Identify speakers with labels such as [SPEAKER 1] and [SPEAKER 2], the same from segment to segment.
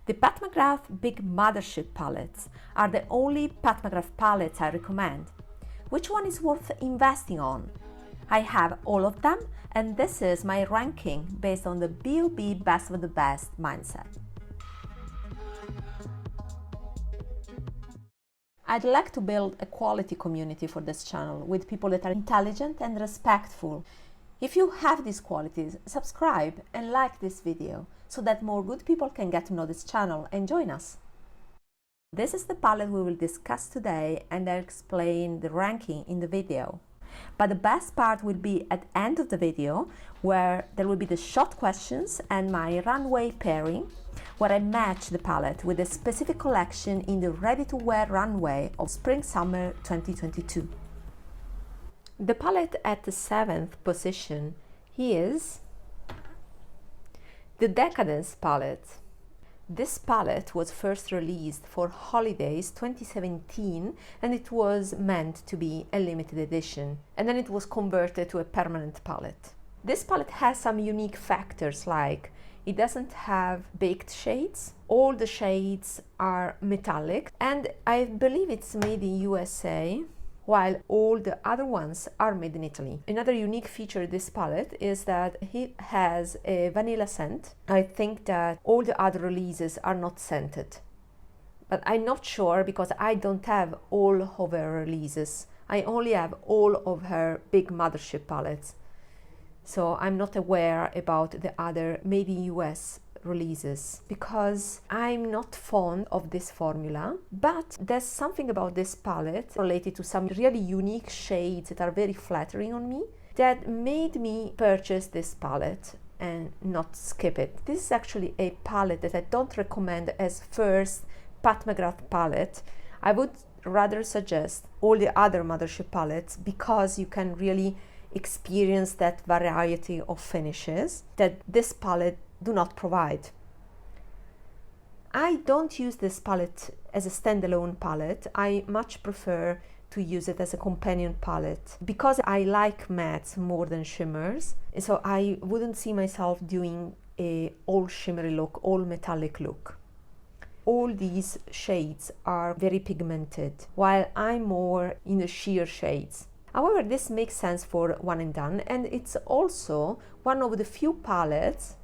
[SPEAKER 1] The Pat McGrath Big Mothership palettes are the only Pat McGrath palettes I recommend. Which one is worth investing on? I have all of them, and this is my ranking based on the B.O.B. best of the best mindset. I'd like to build a quality community for this channel with people that are intelligent and respectful. If you have these qualities, subscribe and like this video so that more good people can get to know this channel and join us. This is the palette we will discuss today, and I'll explain the ranking in the video. But the best part will be at the end of the video, where there will be the short questions and my runway pairing, where I match the palette with a specific collection in the ready-to-wear runway of Spring-Summer 2022. The palette at the 7th position is the Decadence palette. This palette was first released for Holidays 2017, and it was meant to be a limited edition, and then it was converted to a permanent palette. This palette has some unique factors, like it doesn't have baked shades, all the shades are metallic, and I believe it's made in USA, while all the other ones are made in Italy. Another unique feature of this palette is that it has a vanilla scent. I think that all the other releases are not scented, but I'm not sure because I don't have all of her releases. I only have all of her big Mothership palettes, so I'm not aware about the other made in US releases because I'm not fond of this formula. But there's something about this palette related to some really unique shades that are very flattering on me that made me purchase this palette and not skip it. This is actually a palette that I don't recommend as first Pat McGrath palette. I would rather suggest all the other Mothership palettes because you can really experience that variety of finishes that this palette do not provide. I don't use this palette as a standalone palette. I much prefer to use it as a companion palette because I like mattes more than shimmers, and so I wouldn't see myself doing a all shimmery look, all metallic look. All these shades are very pigmented, while I'm more in the sheer shades. However, this makes sense for one and done, and it's also one of the few palettes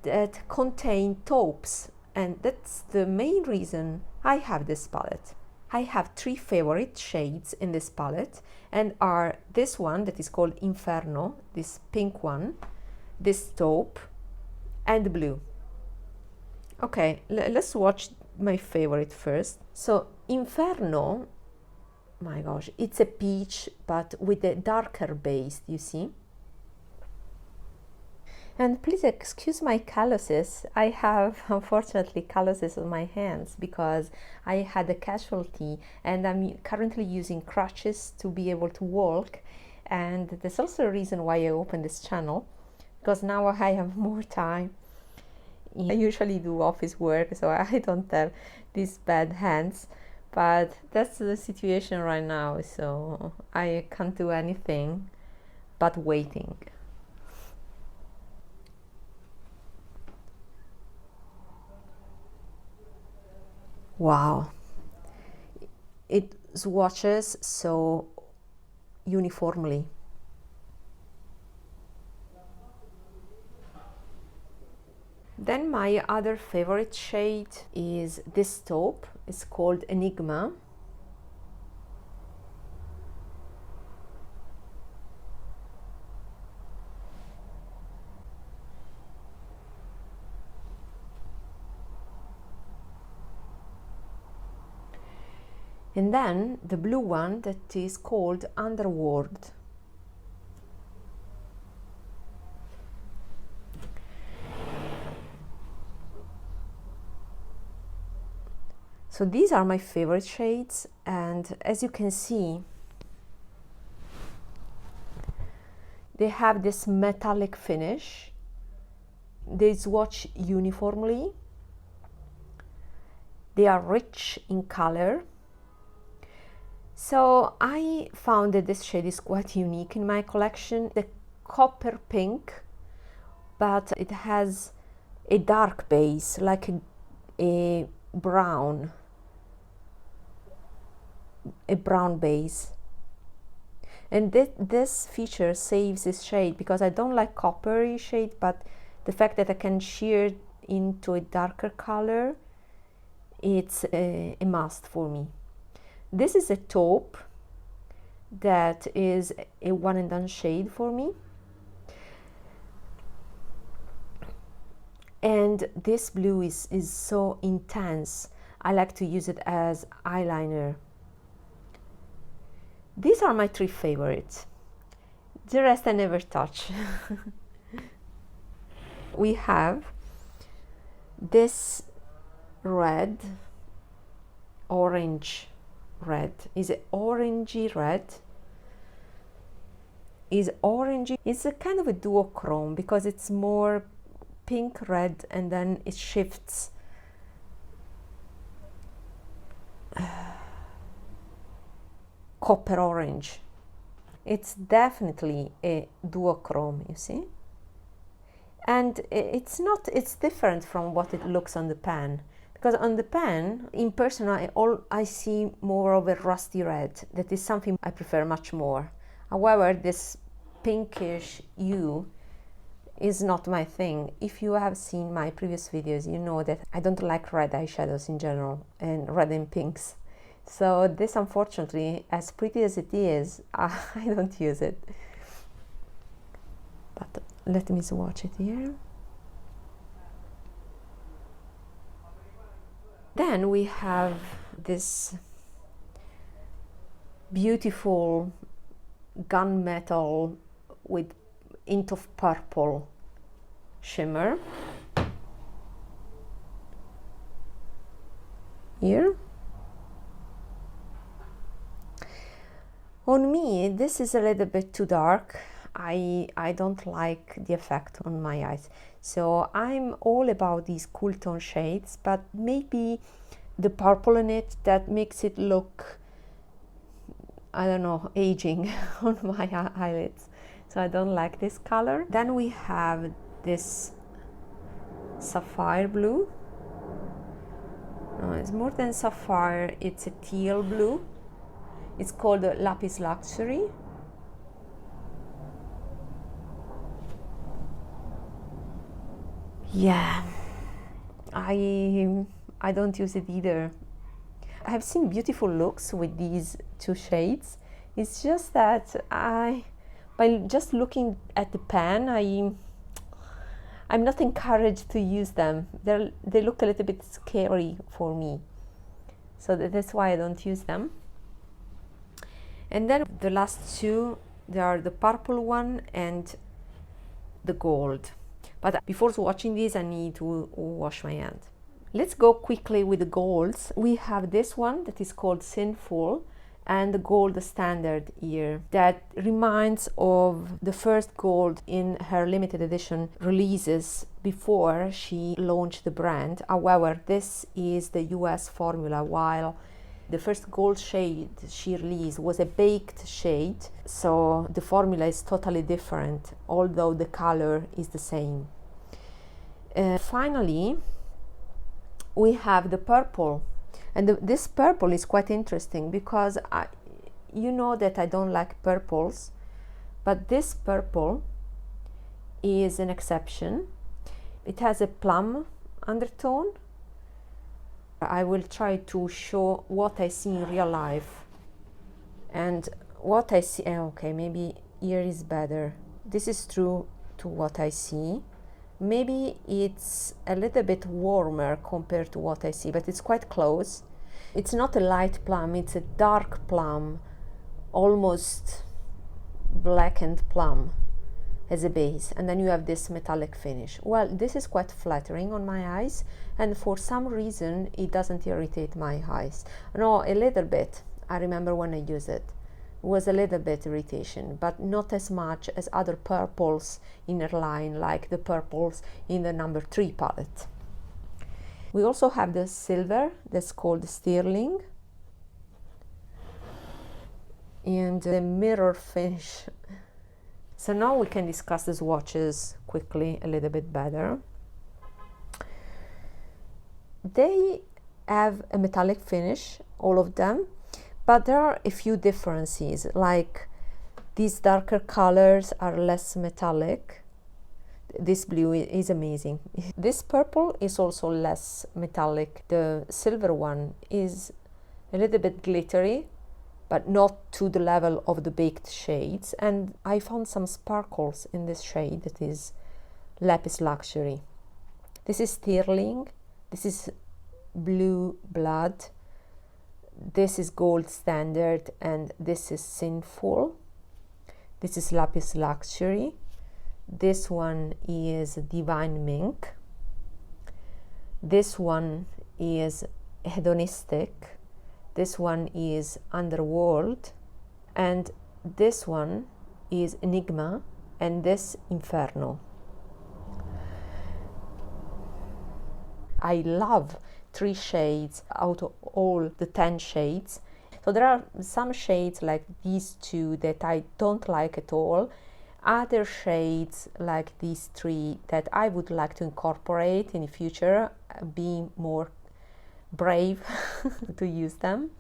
[SPEAKER 1] that contain taupes, and that's the main reason I have this palette. I have 3 favorite shades in this palette, and are this one that is called Inferno, this pink one, this taupe, and blue. Okay, let's watch my favorite first. So Inferno, my gosh, it's a peach but with a darker base, you see. And please excuse my calluses. I have unfortunately calluses on my hands because I had a casualty and I'm currently using crutches to be able to walk. And there's also a reason why I opened this channel, because now I have more time. I usually do office work, so I don't have these bad hands, but that's the situation right now, so I can't do anything but waiting. Wow, it swatches so uniformly. Then my other favorite shade is this taupe. It's called Enigma. And then the blue one that is called Underworld. So these are my favorite shades, and as you can see, they have this metallic finish. They swatch uniformly. They are rich in color. So I found that this shade is quite unique in my collection. The copper pink, but it has a dark base, like a a brown base. And this feature saves this shade because I don't like coppery shade, but the fact that I can sheer into a darker color, it's a must for me. This is a taupe that is a one and done shade for me. And this blue is so intense. I like to use it as eyeliner. These are my 3 favorites. The rest I never touch. We have this red, orange red. Is it orangey red? Is orangey. It's a kind of a duochrome because it's more pink red and then it shifts. Copper orange. It's definitely a duochrome, you see, and it's different from what it looks on the pan, because on the pan in person I see more of a rusty red. That is something I prefer much more. However, this pinkish hue is not my thing. If you have seen my previous videos, you know that I don't like red eyeshadows in general, and red and pinks. So this, unfortunately, as pretty as it is, I don't use it. But let me swatch it here. Then we have this beautiful gunmetal with hint of purple shimmer here. On me, this is a little bit too dark. I don't like the effect on my eyes. So I'm all about these cool tone shades, but maybe the purple in it that makes it look, I don't know, aging on my eyelids. So I don't like this color. Then we have this sapphire blue. No, it's more than sapphire, it's a teal blue. It's called Lapis Luxury. Yeah, I don't use it either. I have seen beautiful looks with these 2 shades. It's just that by just looking at the pan, I'm not encouraged to use them. They look a little bit scary for me. So that's why I don't use them. And then the last 2, they are the purple one and the gold. But before watching these, I need to wash my hand. Let's go quickly with the golds. We have this one that is called Sinful, and the gold standard here that reminds of the first gold in her limited edition releases before she launched the brand. However, this is the US formula, while the first gold shade she released was a baked shade, so the formula is totally different, although the color is the same. Finally, we have the purple, and this purple is quite interesting because you know that I don't like purples, but this purple is an exception. It has a plum undertone. I will try to show what I see in real life, and what I see, okay, maybe here is better. This is true to what I see. Maybe it's a little bit warmer compared to what I see, but it's quite close. It's not a light plum, it's a dark plum, almost blackened plum as a base, and then you have this metallic finish. Well, this is quite flattering on my eyes, and for some reason it doesn't irritate my eyes. No, a little bit. I remember when I used it was a little bit irritation, but not as much as other purples in her line, like the purples in the number 3 palette. We also have the silver that's called Sterling, and the mirror finish. So now we can discuss the swatches quickly a little bit better. They have a metallic finish, all of them, but there are a few differences, like these darker colors are less metallic. This blue is amazing. This purple is also less metallic. The silver one is a little bit glittery, but not to the level of the baked shades. And I found some sparkles in this shade that is Lapis Luxury. This is Sterling. This is Blue Blood. This is Gold Standard, and this is Sinful. This is Lapis Luxury. This one is Divine Mink. This one is Hedonistic. This one is Underworld. And this one is Enigma, and this Inferno. I love 3 shades out of all the 10 shades. So there are some shades like these 2 that I don't like at all. Other shades like these 3 that I would like to incorporate in the future, be more brave to use them.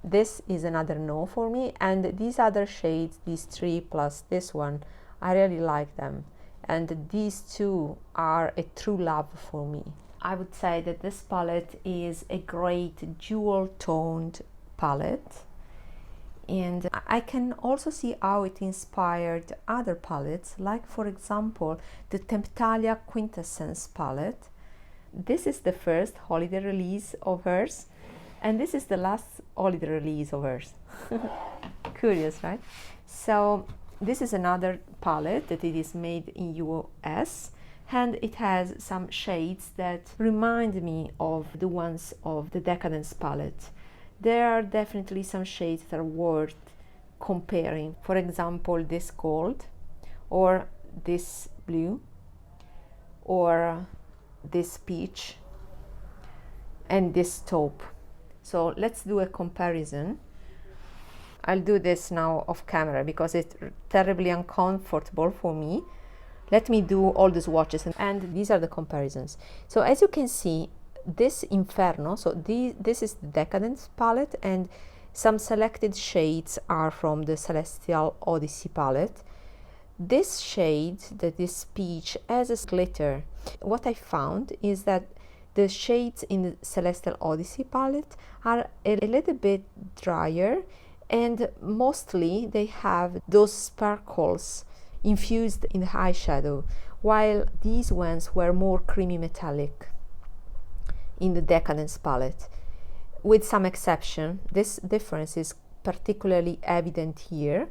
[SPEAKER 1] This is another no for me, and these other shades, these 3 plus this one, I really like them, and these 2 are a true love for me. I would say that this palette is a great jewel toned palette, and I can also see how it inspired other palettes, like for example the Temptalia Quintessence palette. This is the first holiday release of hers, and this is the last holiday release of hers. Curious, right? So this is another palette that it is made in US, and it has some shades that remind me of the ones of the Decadence palette. There are definitely some shades that are worth comparing. For example, this gold, or this blue, or this peach, and this taupe. So let's do a comparison. I'll do this now off camera because it's terribly uncomfortable for me. Let me do all the swatches, and these are the comparisons. So as you can see, this Inferno, so this is the Decadence palette, and some selected shades are from the Celestial Odyssey palette. This shade, that is peach, has a glitter. What I found is that the shades in the Celestial Odyssey palette are a little bit drier, and mostly they have those sparkles infused in the eyeshadow, while these ones were more creamy metallic in the Decadence palette. With some exception, this difference is particularly evident here.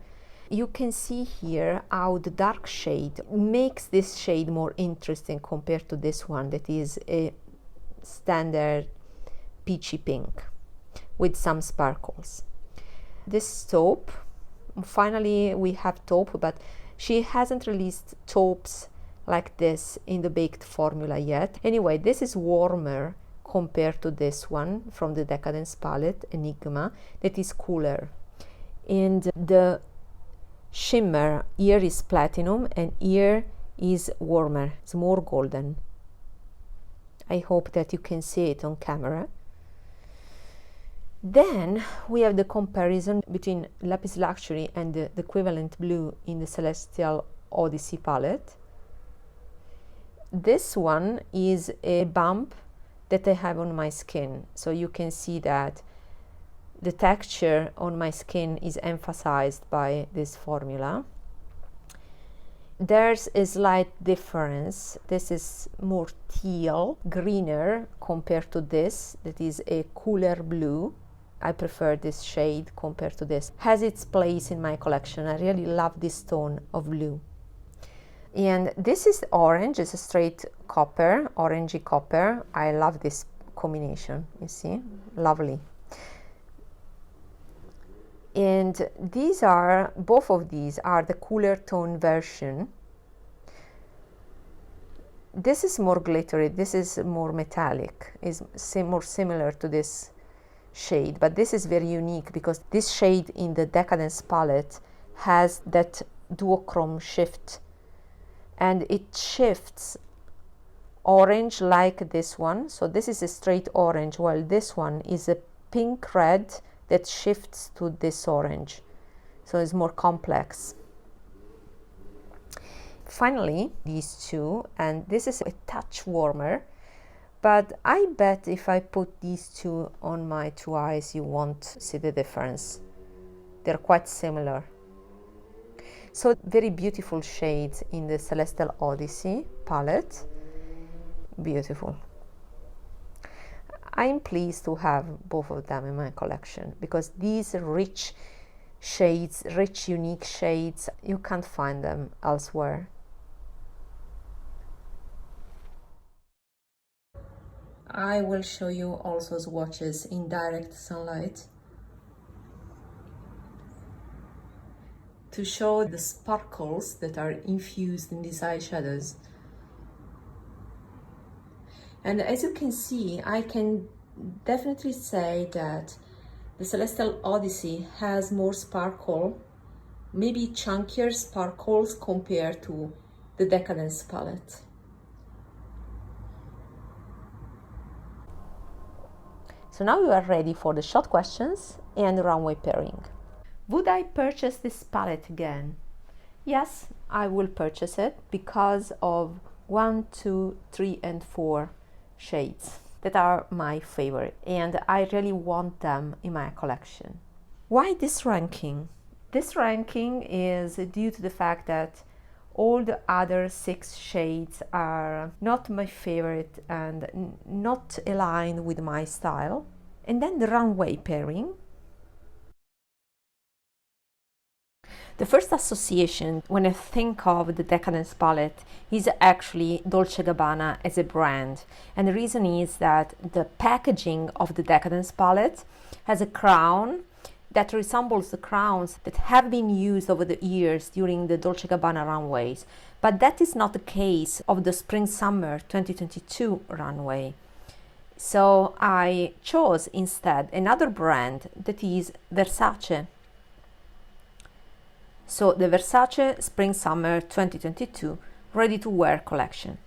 [SPEAKER 1] You can see here how the dark shade makes this shade more interesting compared to this one that is a standard peachy pink with some sparkles. This taupe, finally we have taupe, but she hasn't released taupes like this in the baked formula yet. Anyway, this is warmer compared to this one from the Decadence palette, Enigma, that is cooler. And the shimmer here is platinum, and here is warmer, it's more golden. I hope that you can see it on camera. Then we have the comparison between Lapis Luxury and the equivalent blue in the Celestial Odyssey palette. This one is a bump that I have on my skin, so you can see that the texture on my skin is emphasized by this formula. There's a slight difference. This is more teal, greener compared to this, that is a cooler blue. I prefer this shade compared to this. Has its place in my collection. I really love this tone of blue. And this is orange, it's a straight copper, orangey copper. I love this combination, you see, lovely. And these are, both of these are the cooler tone version. This is more glittery, this is more metallic, is more similar to this shade, but this is very unique because this shade in the Decadence palette has that duochrome shift, and it shifts orange like this one. So this is a straight orange, while this one is a pink red that shifts to this orange. So it's more complex. Finally, these two, and this is a touch warmer, but I bet if I put these two on my two eyes, you won't see the difference. They're quite similar. So very beautiful shades in the Celestial Odyssey palette. Beautiful. I'm pleased to have both of them in my collection because these rich shades, rich unique shades, you can't find them elsewhere. I will show you also swatches in direct sunlight to show the sparkles that are infused in these eyeshadows. And as you can see, I can definitely say that the Celestial Odyssey has more sparkle, maybe chunkier sparkles compared to the Decadence palette. So now we are ready for the shot questions and runway pairing. Would I purchase this palette again? Yes, I will purchase it because of 1, 2, 3, and 4 shades that are my favorite, and I really want them in my collection. Why this ranking? This ranking is due to the fact that all the other 6 shades are not my favorite and not aligned with my style. And then the runway pairing. The first association when I think of the Decadence palette is actually Dolce & Gabbana as a brand. And the reason is that the packaging of the Decadence palette has a crown that resembles the crowns that have been used over the years during the Dolce & Gabbana runways. But that is not the case of the Spring-Summer 2022 runway. So I chose instead another brand that is Versace. So the Versace Spring-Summer 2022 ready-to-wear collection.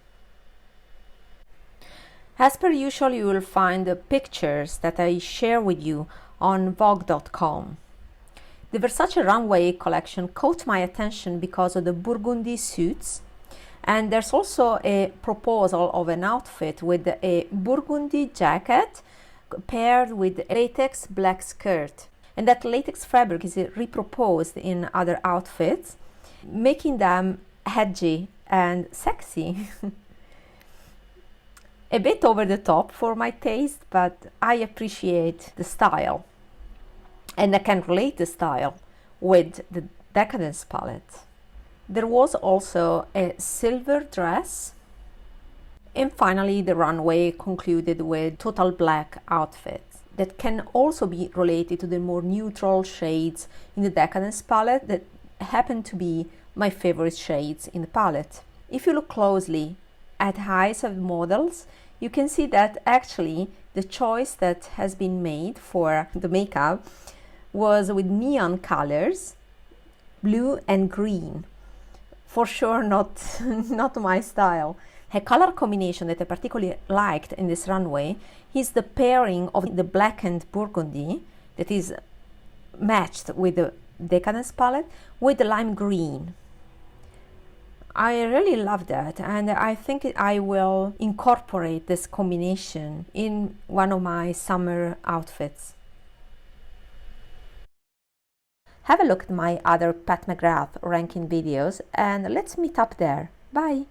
[SPEAKER 1] As per usual, you will find the pictures that I share with you on Vogue.com. The Versace runway collection caught my attention because of the burgundy suits, and there's also a proposal of an outfit with a burgundy jacket paired with a latex black skirt. And that latex fabric is reproposed in other outfits, making them edgy and sexy. A bit over the top for my taste, but I appreciate the style. And I can relate the style with the Decadence palette. There was also a silver dress. And finally, the runway concluded with total black outfits that can also be related to the more neutral shades in the Decadence palette that happen to be my favorite shades in the palette. If you look closely at eyes of models, you can see that actually the choice that has been made for the makeup was with neon colors, blue and green. For sure not, not my style. A color combination that I particularly liked in this runway is the pairing of the black and burgundy that is matched with the Decadence palette with the lime green. I really love that, and I think I will incorporate this combination in one of my summer outfits. Have a look at my other Pat McGrath ranking videos and let's meet up there. Bye!